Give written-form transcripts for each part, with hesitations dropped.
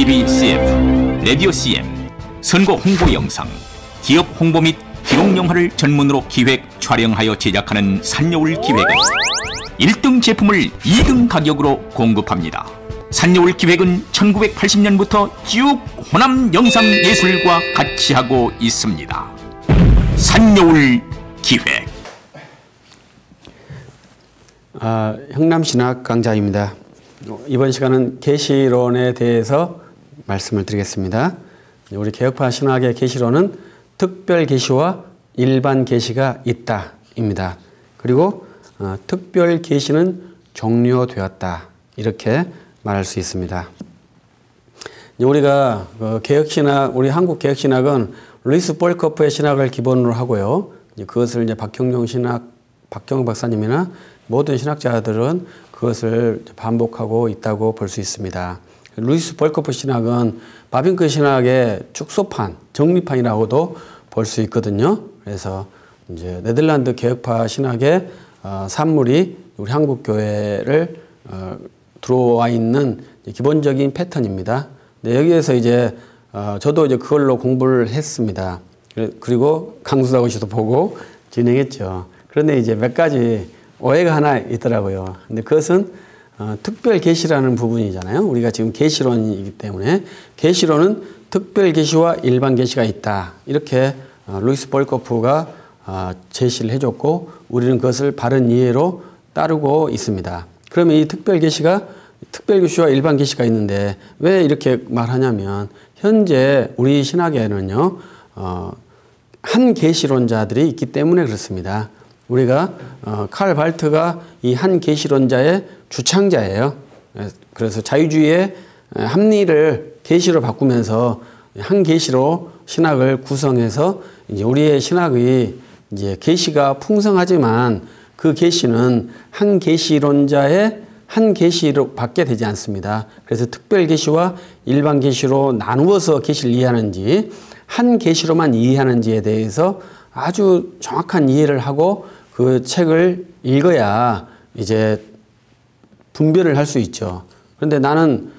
TV CF, 라디오 CM, 선거 홍보 영상, 기업 홍보 및 기록 영화를 전문으로 기획, 촬영하여 제작하는 산여울 기획은 1등 제품을 2등 가격으로 공급합니다. 산여울 기획은 1980년부터 쭉 호남 영상예술과 같이 하고 있습니다. 산여울 기획. 형남신학 강좌입니다. 이번 시간은 계시론에 대해서 말씀을 드리겠습니다. 우리 개혁파 신학의 계시론은 특별 계시와 일반 계시가 있다 입니다. 그리고 특별 계시는 종료되었다 이렇게 말할 수 있습니다. 우리가 개혁신학, 우리 한국 개혁신학은 루이스 볼커프의 신학을 기본으로 하고요. 그것을 이제 박형용 박사님이나 모든 신학자들은 그것을 반복하고 있다고 볼 수 있습니다. 루이스 볼커프 신학은 바빙크 신학의 축소판, 정리판이라고도 볼 수 있거든요. 그래서 이제 네덜란드 개혁파 신학의 산물이 우리 한국 교회를 들어와 있는 기본적인 패턴입니다. 여기에서 이제 저도 이제 그걸로 공부를 했습니다. 그리고 강수사고 씨도 보고 진행했죠. 그런데 이제 몇 가지 오해가 하나 있더라고요. 근데 그것은 특별 계시라는 부분이잖아요. 우리가 지금 계시론이기 때문에 계시론은 특별 계시와 일반 계시가 있다. 이렇게 루이스 볼커프가 제시를 해줬고 우리는 그것을 바른 이해로 따르고 있습니다. 그러면 이 특별 계시와 일반 계시가 있는데 왜 이렇게 말하냐면 현재 우리 신학에는요 한 계시론자들이 있기 때문에 그렇습니다. 우리가 칼 발트가 이 한 계시론자의 주창자예요. 그래서 자유주의의 합리를 계시로 바꾸면서 한 계시로 신학을 구성해서 이제 우리의 신학의 이제 계시가 풍성하지만 그 계시는 한 계시론자의 한 계시로 받게 되지 않습니다. 그래서 특별 계시와 일반 계시로 나누어서 계시를 이해하는지 한 계시로만 이해하는지에 대해서 아주 정확한 이해를 하고 그 책을 읽어야 이제 분별을 할 수 있죠. 그런데 나는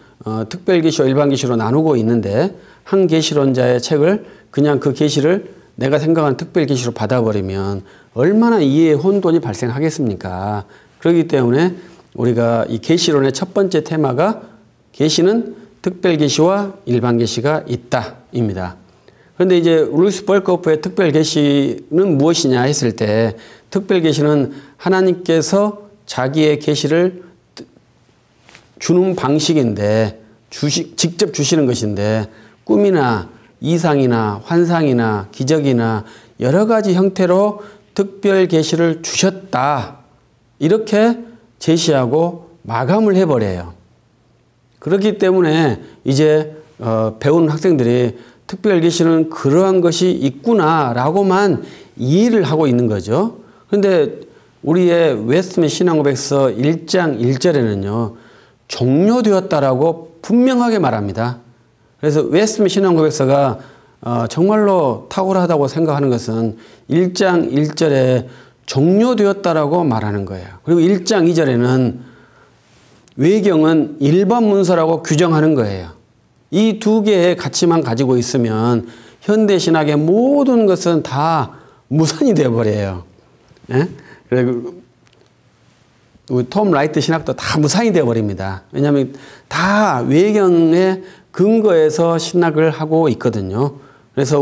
특별 계시와 일반 계시로 나누고 있는데 한 계시론자의 책을 그냥 그 계시를 내가 생각하는 특별 계시로 받아버리면 얼마나 이해의 혼돈이 발생하겠습니까? 그렇기 때문에 우리가 이 계시론의 첫 번째 테마가 계시는 특별 계시와 일반 계시가 있다입니다. 그런데 이제 루이스 볼커프의 특별 계시는 무엇이냐 했을 때 특별 계시는 하나님께서 자기의 계시를 주는 방식인데 직접 주시는 것인데 꿈이나 이상이나 환상이나 기적이나 여러 가지 형태로 특별 계시를 주셨다 이렇게 제시하고 마감을 해버려요. 그렇기 때문에 이제 배우는 학생들이 특별 계시는 그러한 것이 있구나라고만 이해를 하고 있는 거죠. 그런데 우리의 웨스트민스터 신앙고백서 1장 1절에는요. 종료되었다라고 분명하게 말합니다. 그래서 웨스트민스터 신앙고백서가 정말로 탁월하다고 생각하는 것은 1장 1절에 종료되었다라고 말하는 거예요. 그리고 1장 2절에는 외경은 일반 문서라고 규정하는 거예요. 이 두 개의 가치만 가지고 있으면 현대 신학의 모든 것은 다 무산이 되어버려요. 예? 그리고 톰 라이트 신학도 다 무산이 되어버립니다. 왜냐하면 다 외경의 근거에서 신학을 하고 있거든요. 그래서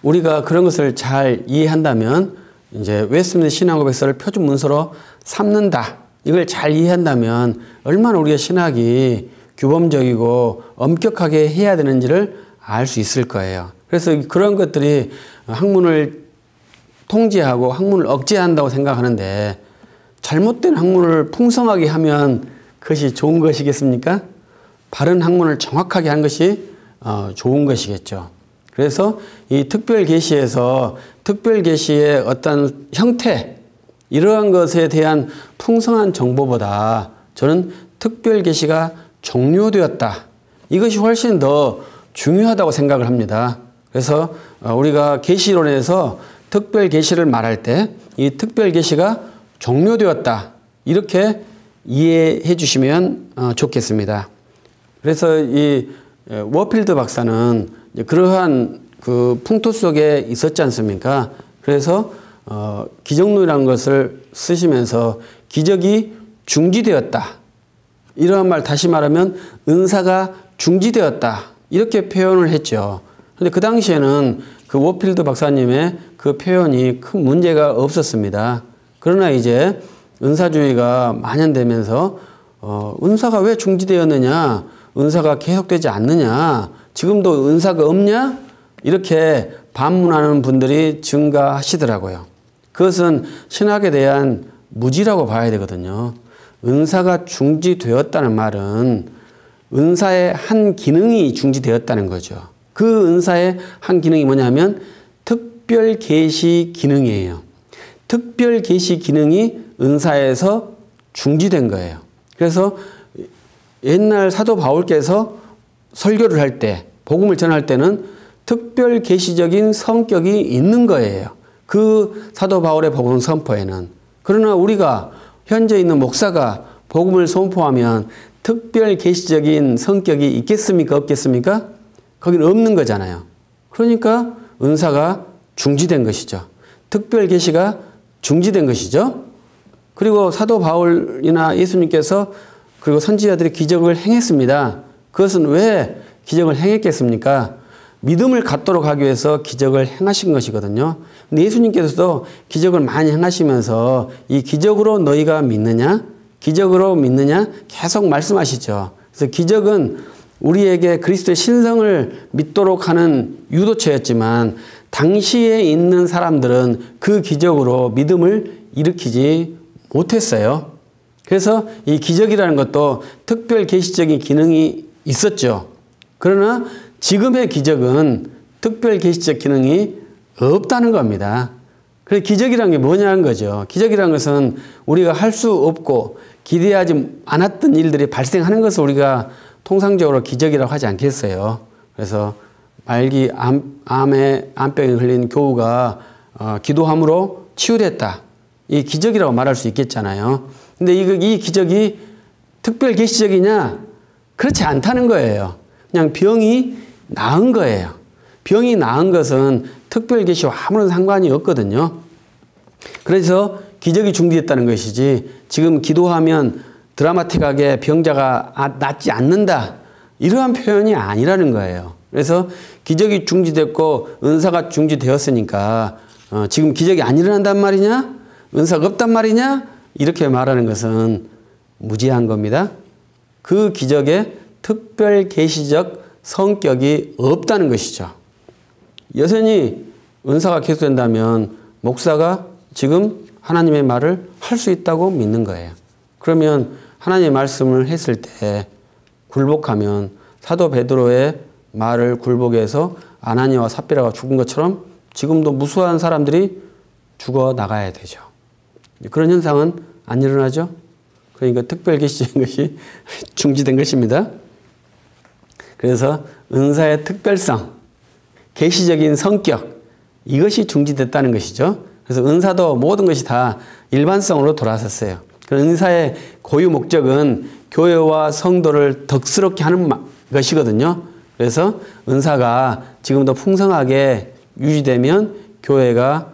우리가 그런 것을 잘 이해한다면 이제 웨스트민스터 신앙고백서를 표준 문서로 삼는다. 이걸 잘 이해한다면 얼마나 우리의 신학이 규범적이고 엄격하게 해야 되는지를 알 수 있을 거예요. 그래서 그런 것들이 학문을 통제하고 학문을 억제한다고 생각하는데 잘못된 학문을 풍성하게 하면 그것이 좋은 것이겠습니까? 바른 학문을 정확하게 한 것이 좋은 것이겠죠. 그래서 이 특별 계시에서 특별 계시의 어떤 형태 이러한 것에 대한 풍성한 정보보다 저는 특별 계시가 종료되었다. 이것이 훨씬 더 중요하다고 생각을 합니다. 그래서 우리가 계시론에서 특별 계시를 말할 때 이 특별 계시가 종료되었다. 이렇게 이해해 주시면 좋겠습니다. 그래서 이 워필드 박사는 그러한 그 풍토 속에 있었지 않습니까? 그래서 기적론이라는 것을 쓰시면서 기적이 중지되었다. 이러한 말 다시 말하면 은사가 중지되었다. 이렇게 표현을 했죠. 근데 그 당시에는 그 워필드 박사님의 그 표현이 큰 문제가 없었습니다. 그러나 이제 은사주의가 만연되면서 은사가 왜 중지되었느냐? 은사가 계속되지 않느냐? 지금도 은사가 없냐? 이렇게 반문하는 분들이 증가하시더라고요. 그것은 신학에 대한 무지라고 봐야 되거든요. 은사가 중지되었다는 말은 은사의 한 기능이 중지되었다는 거죠. 그 은사의 한 기능이 뭐냐면 특별 계시 기능이에요. 특별 계시 기능이 은사에서 중지된 거예요. 그래서 옛날 사도 바울께서 설교를 할 때, 복음을 전할 때는 특별 계시적인 성격이 있는 거예요. 그 사도 바울의 복음 선포에는. 그러나 우리가 현재 있는 목사가 복음을 선포하면 특별 계시적인 성격이 있겠습니까? 없겠습니까? 거기는 없는 거잖아요. 그러니까 은사가 중지된 것이죠. 특별 계시가 중지된 것이죠. 그리고 사도 바울이나 예수님께서 그리고 선지자들이 기적을 행했습니다. 그것은 왜 기적을 행했겠습니까? 믿음을 갖도록 하기 위해서 기적을 행하신 것이거든요. 근데 예수님께서도 기적을 많이 행하시면서 이 기적으로 너희가 믿느냐? 기적으로 믿느냐? 계속 말씀하시죠. 그래서 기적은 우리에게 그리스도의 신성을 믿도록 하는 유도처였지만 당시에 있는 사람들은 그 기적으로 믿음을 일으키지 못했어요. 그래서 이 기적이라는 것도 특별 계시적인 기능이 있었죠. 그러나 지금의 기적은 특별 계시적 기능이 없다는 겁니다. 그래서 기적이라는 게 뭐냐는 거죠. 기적이라는 것은 우리가 할 수 없고 기대하지 않았던 일들이 발생하는 것을 우리가 통상적으로 기적이라고 하지 않겠어요. 그래서 말기 암병에 걸린 교우가 기도함으로 치유됐다. 이 기적이라고 말할 수 있겠잖아요. 근데 이 기적이 특별 계시적이냐? 그렇지 않다는 거예요. 그냥 병이 나은 거예요. 병이 나은 것은 특별 계시와 아무런 상관이 없거든요. 그래서 기적이 중지됐다는 것이지 지금 기도하면 드라마틱하게 병자가 낫지 않는다. 이러한 표현이 아니라는 거예요. 그래서 기적이 중지됐고 은사가 중지되었으니까 지금 기적이 안 일어난단 말이냐? 은사가 없단 말이냐? 이렇게 말하는 것은 무지한 겁니다. 그 기적에 특별 계시적 성격이 없다는 것이죠. 여전히 은사가 계속된다면 목사가 지금 하나님의 말을 할 수 있다고 믿는 거예요. 그러면 하나님의 말씀을 했을 때 굴복하면 사도 베드로의 말을 굴복해서 아나니아와 삽비라가 죽은 것처럼 지금도 무수한 사람들이 죽어 나가야 되죠. 그런 현상은 안 일어나죠. 그러니까 특별 계시적인 것이 중지된 것입니다. 그래서 은사의 특별성, 계시적인 성격, 이것이 중지됐다는 것이죠. 그래서 은사도 모든 것이 다 일반성으로 돌아섰어요. 은사의 고유 목적은 교회와 성도를 덕스럽게 하는 것이거든요. 그래서 은사가 지금도 풍성하게 유지되면 교회가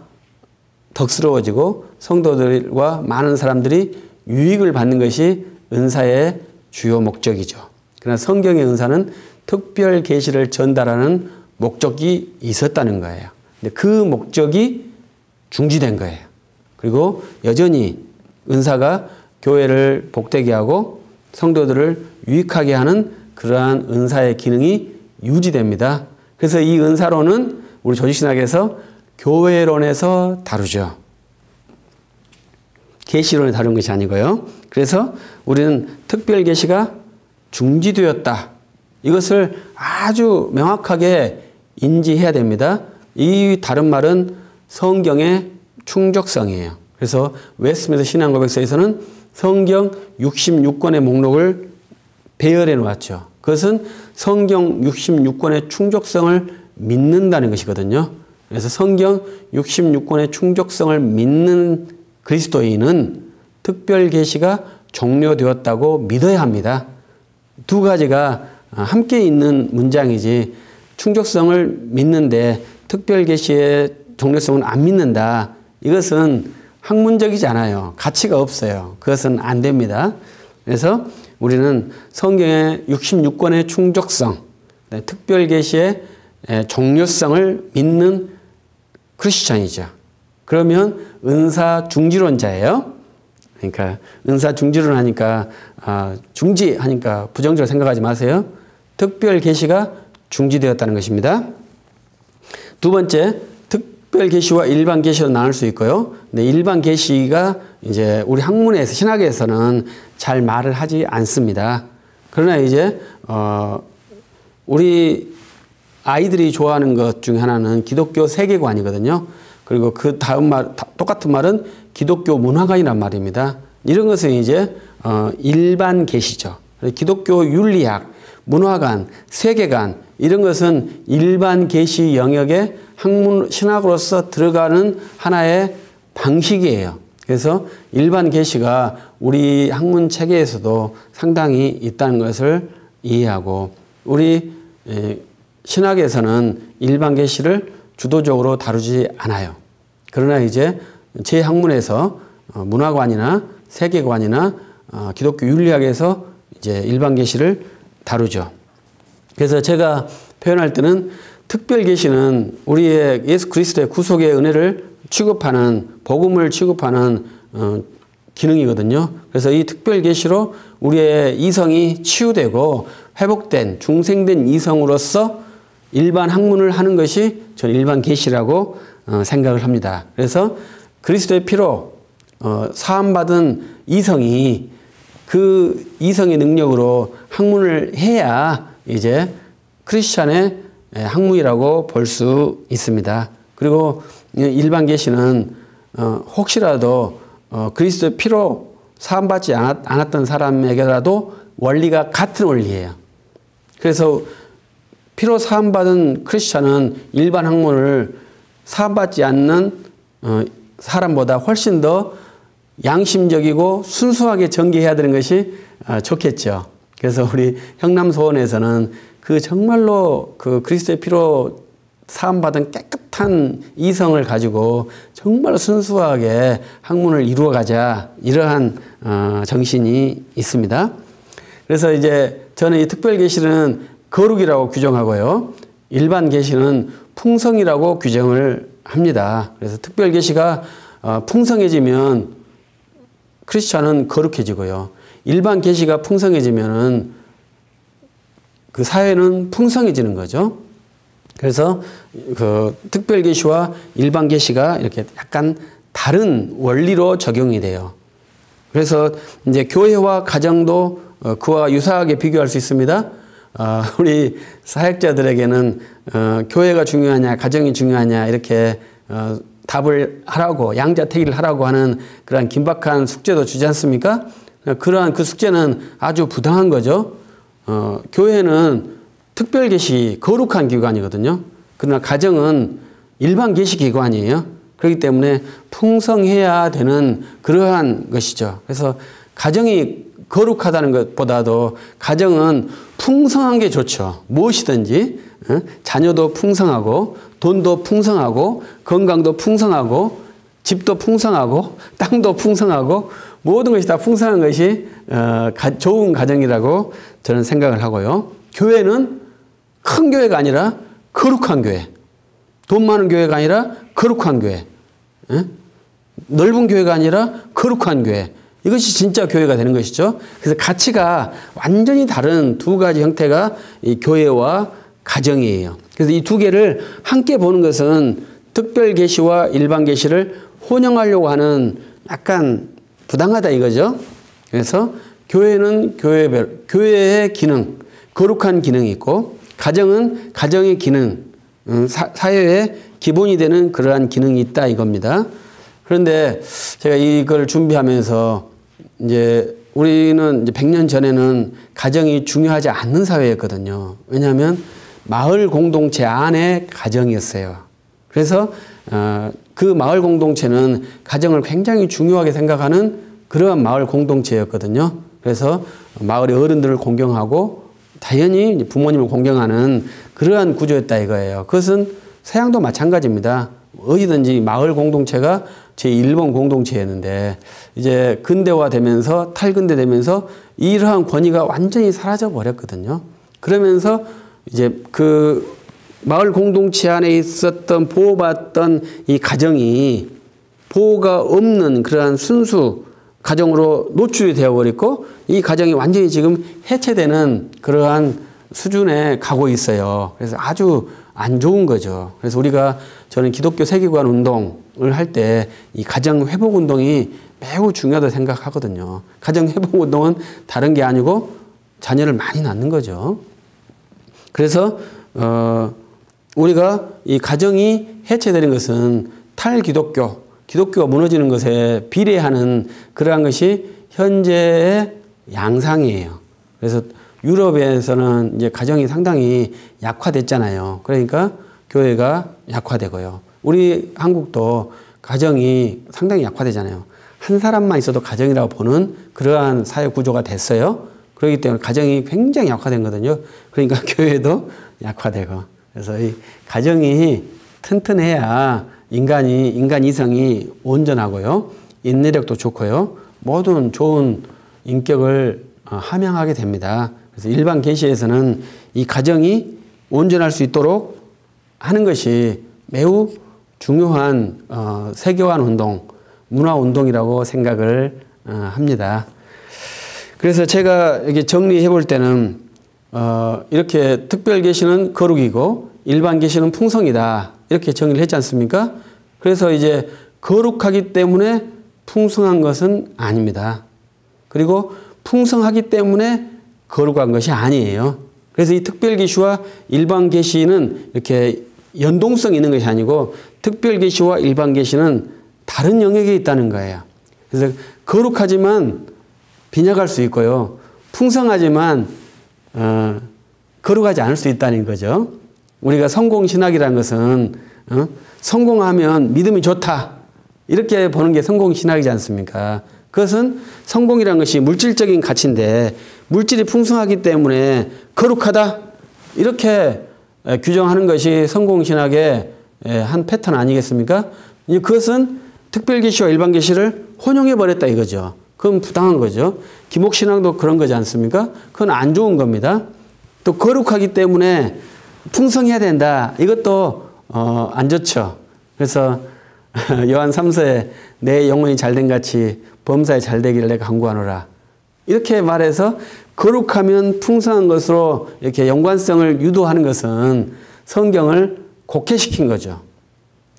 덕스러워지고 성도들과 많은 사람들이 유익을 받는 것이 은사의 주요 목적이죠. 그러나 성경의 은사는 특별 계시를 전달하는 목적이 있었다는 거예요. 근데 그 목적이 중지된 거예요. 그리고 여전히 은사가 교회를 복되게 하고 성도들을 유익하게 하는 그러한 은사의 기능이 유지됩니다. 그래서 이 은사론은 우리 조직신학에서 교회론에서 다루죠. 계시론에 다룬 것이 아니고요. 그래서 우리는 특별 계시가 중지되었다. 이것을 아주 명확하게 인지해야 됩니다. 이 다른 말은 성경의 충족성이에요. 그래서 웨스트민스터 신앙고백서에서는 성경 66권의 목록을 배열해 놓았죠. 그것은 성경 66권의 충족성을 믿는다는 것이거든요. 그래서 성경 66권의 충족성을 믿는 그리스도인은 특별 계시가 종료되었다고 믿어야 합니다. 두 가지가 함께 있는 문장이지 충족성을 믿는데 특별 계시의 종료성은 안 믿는다. 이것은 학문적이지 않아요. 가치가 없어요. 그것은 안 됩니다. 그래서 우리는 성경의 66권의 충족성, 특별 계시의 종료성을 믿는 크리스천이죠. 그러면 은사 중지론자예요. 그러니까 은사 중지론 하니까 중지하니까 부정적으로 생각하지 마세요. 특별 계시가 중지되었다는 것입니다. 두 번째, 특별 계시와 일반 계시로 나눌 수 있고요. 근데 일반 계시가 이제 우리 학문에서 신학에서는 잘 말을 하지 않습니다. 그러나 이제 우리 아이들이 좋아하는 것 중에 하나는 기독교 세계관이거든요. 그리고 그 다음 말, 똑같은 말은 기독교 문화관이란 말입니다. 이런 것은 이제 일반 계시죠. 기독교 윤리학, 문화관, 세계관 이런 것은 일반 계시 영역의 학문 신학으로서 들어가는 하나의 방식이에요. 그래서 일반 계시가 우리 학문 체계에서도 상당히 있다는 것을 이해하고 우리 신학에서는 일반 계시를 주도적으로 다루지 않아요. 그러나 이제 제 학문에서 문화관이나 세계관이나 기독교 윤리학에서 이제 일반 계시를 다루죠. 그래서 제가 표현할 때는 특별 계시는 우리의 예수 그리스도의 구속의 은혜를 취급하는 복음을 취급하는 기능이거든요. 그래서 이 특별 계시로 우리의 이성이 치유되고 회복된 중생된 이성으로서 일반 학문을 하는 것이 저는 일반 계시라고 생각을 합니다. 그래서 그리스도의 피로 사함받은 이성이 그 이성의 능력으로 학문을 해야 이제 크리스찬의 학문이라고 볼 수 있습니다. 그리고 일반 계시는 혹시라도 그리스도의 피로 사함받지 않았던 사람에게라도 원리가 같은 원리예요. 그래서 피로 사함받은 크리스찬은 일반 학문을 사함받지 않는 사람보다 훨씬 더 양심적이고 순수하게 전개해야 되는 것이 좋겠죠. 그래서 우리 형남소원에서는 그 정말로 그 그리스도의 피로 사함받은 깨끗한 이성을 가지고 정말 순수하게 학문을 이루어가자 이러한 정신이 있습니다. 그래서 이제 저는 이 특별 계시는 거룩이라고 규정하고요. 일반 계시는 풍성이라고 규정을 합니다. 그래서 특별 계시가 풍성해지면 크리스찬은 거룩해지고요. 일반 계시가 풍성해지면은 그 사회는 풍성해지는 거죠. 그래서 그 특별 계시와 일반 계시가 이렇게 약간 다른 원리로 적용이 돼요. 그래서 이제 교회와 가정도 그와 유사하게 비교할 수 있습니다. 우리 사역자들에게는 교회가 중요하냐, 가정이 중요하냐 이렇게 답을 하라고 양자택일을 하라고 하는 그러한 긴박한 숙제도 주지 않습니까? 그러한 그 숙제는 아주 부당한 거죠. 교회는 특별 계시 거룩한 기관이거든요. 그러나 가정은 일반 계시 기관이에요. 그렇기 때문에 풍성해야 되는 그러한 것이죠. 그래서 가정이 거룩하다는 것보다도 가정은 풍성한 게 좋죠. 무엇이든지 자녀도 풍성하고 돈도 풍성하고 건강도 풍성하고 집도 풍성하고 땅도 풍성하고 모든 것이 다 풍성한 것이 좋은 가정이라고 저는 생각을 하고요. 교회는 큰 교회가 아니라 거룩한 교회. 돈 많은 교회가 아니라 거룩한 교회. 넓은 교회가 아니라 거룩한 교회. 이것이 진짜 교회가 되는 것이죠. 그래서 가치가 완전히 다른 두 가지 형태가 이 교회와 가정이에요. 그래서 이 두 개를 함께 보는 것은 특별 계시와 일반 계시를 혼용하려고 하는 약간 부당하다 이거죠. 그래서 교회는 교회의 기능, 거룩한 기능이 있고 가정은 가정의 기능, 사회의 기본이 되는 그러한 기능이 있다 이겁니다. 그런데 제가 이걸 준비하면서 이제 우리는 이제 100년 전에는 가정이 중요하지 않는 사회였거든요. 왜냐하면 마을 공동체 안에 가정이었어요. 그래서 그 마을 공동체는 가정을 굉장히 중요하게 생각하는 그러한 마을 공동체였거든요. 그래서 마을의 어른들을 공경하고 당연히 부모님을 공경하는 그러한 구조였다 이거예요. 그것은 서양도 마찬가지입니다. 어디든지 마을 공동체가 제1번 공동체였는데 이제 근대화되면서 탈근대되면서 이러한 권위가 완전히 사라져 버렸거든요. 그러면서 이제 그 마을 공동체 안에 있었던 보호받던 이 가정이 보호가 없는 그러한 순수 가정으로 노출이 되어버렸고 이 가정이 완전히 지금 해체되는 그러한 수준에 가고 있어요. 그래서 아주 안 좋은 거죠. 그래서 우리가 저는 기독교 세계관 운동을 할 때 이 가정 회복 운동이 매우 중요하다고 생각하거든요. 가정 회복 운동은 다른 게 아니고 자녀를 많이 낳는 거죠. 그래서 우리가 이 가정이 해체되는 것은 탈기독교, 기독교가 무너지는 것에 비례하는 그러한 것이 현재의 양상이에요. 그래서 유럽에서는 이제 가정이 상당히 약화됐잖아요. 그러니까 교회가 약화되고요. 우리 한국도 가정이 상당히 약화되잖아요. 한 사람만 있어도 가정이라고 보는 그러한 사회 구조가 됐어요. 그렇기 때문에 가정이 굉장히 약화된 거거든요. 그러니까 교회도 약화되고. 그래서 이 가정이 튼튼해야 인간 이성이 온전하고요. 인내력도 좋고요. 모든 좋은 인격을 함양하게 됩니다. 그래서 일반 계시에서는 이 가정이 온전할 수 있도록 하는 것이 매우 중요한 세계관 운동, 문화 운동이라고 생각을 합니다. 그래서 제가 이렇게 정리해 볼 때는 이렇게 특별 계시는 거룩이고 일반 계시는 풍성이다. 이렇게 정리를 했지 않습니까? 그래서 이제 거룩하기 때문에 풍성한 것은 아닙니다. 그리고 풍성하기 때문에 거룩한 것이 아니에요. 그래서 이 특별 계시와 일반 계시는 이렇게 연동성이 있는 것이 아니고 특별 계시와 일반 계시는 다른 영역에 있다는 거예요. 그래서 거룩하지만 빈약할 수 있고요. 풍성하지만 거룩하지 않을 수 있다는 거죠. 우리가 성공신학이라는 것은 성공하면 믿음이 좋다. 이렇게 보는 게 성공신학이지 않습니까? 그것은 성공이라는 것이 물질적인 가치인데 물질이 풍성하기 때문에 거룩하다. 이렇게 규정하는 것이 성공신학의 한 패턴 아니겠습니까? 그것은 특별계시와 일반계시를 혼용해버렸다 이거죠. 그건 부당한 거죠. 기목신앙도 그런 거지 않습니까? 그건 안 좋은 겁니다. 또 거룩하기 때문에 풍성해야 된다. 이것도 안 좋죠. 그래서 요한 3서에 내 영혼이 잘된 같이 범사에 잘되기를 내가 간구하노라. 이렇게 말해서 거룩하면 풍성한 것으로 이렇게 연관성을 유도하는 것은 성경을 곡해시킨 거죠.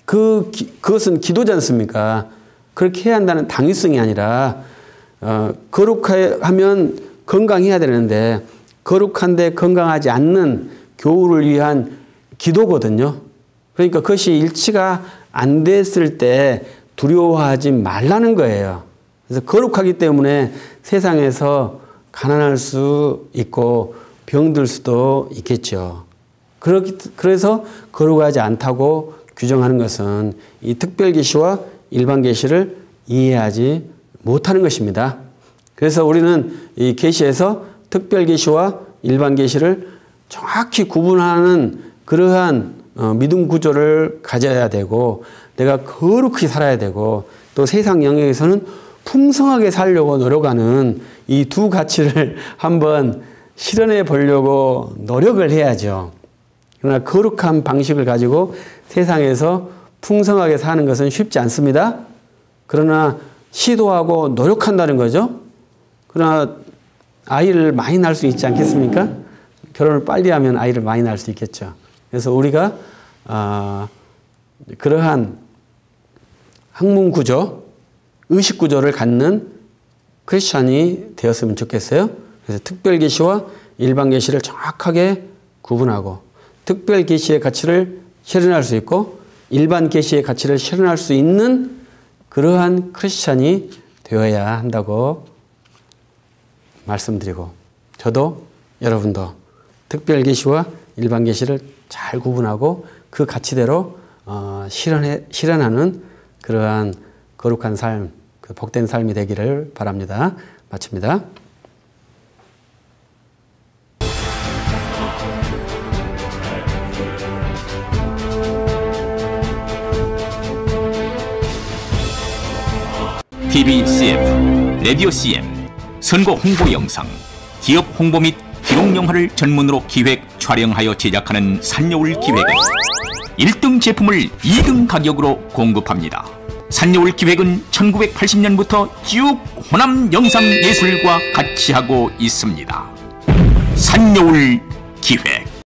그것은 기도지 않습니까? 그렇게 해야 한다는 당위성이 아니라 거룩하면 건강해야 되는데 거룩한데 건강하지 않는 교우를 위한 기도거든요. 그러니까 그것이 일치가 안 됐을 때 두려워하지 말라는 거예요. 그래서 거룩하기 때문에 세상에서 가난할 수 있고 병들 수도 있겠죠. 그래서 거룩하지 않다고 규정하는 것은 이 특별계시와 일반계시를 이해하지 못하는 것입니다. 그래서 우리는 이 계시에서 특별계시와 일반계시를 정확히 구분하는 그러한 믿음 구조를 가져야 되고 내가 거룩히 살아야 되고 또 세상 영역에서는 풍성하게 살려고 노력하는 이 두 가치를 한번 실현해 보려고 노력을 해야죠. 그러나 거룩한 방식을 가지고 세상에서 풍성하게 사는 것은 쉽지 않습니다. 그러나 시도하고 노력한다는 거죠. 그러나 아이를 많이 낳을 수 있지 않겠습니까? 결혼을 빨리 하면 아이를 많이 낳을 수 있겠죠. 그래서 우리가 그러한 학문 구조, 의식 구조를 갖는 크리스찬이 되었으면 좋겠어요. 그래서 특별 계시와 일반 계시를 정확하게 구분하고 특별 계시의 가치를 실현할 수 있고 일반 계시의 가치를 실현할 수 있는 그러한 크리스찬이 되어야 한다고 말씀드리고 저도 여러분도 특별 계시와 일반 계시를 잘 구분하고 그 가치대로 실현하는 그러한 거룩한 삶, 그 복된 삶이 되기를 바랍니다. 마칩니다. TV CF, 라디오 CM, 선거 홍보 영상, 기업 홍보 및 기록 영화를 전문으로 기획, 촬영하여 제작하는 산여울 기획은 1등 제품을 2등 가격으로 공급합니다. 산여울 기획은 1980년부터 쭉 호남 영상 예술과 같이 하고 있습니다. 산여울 기획.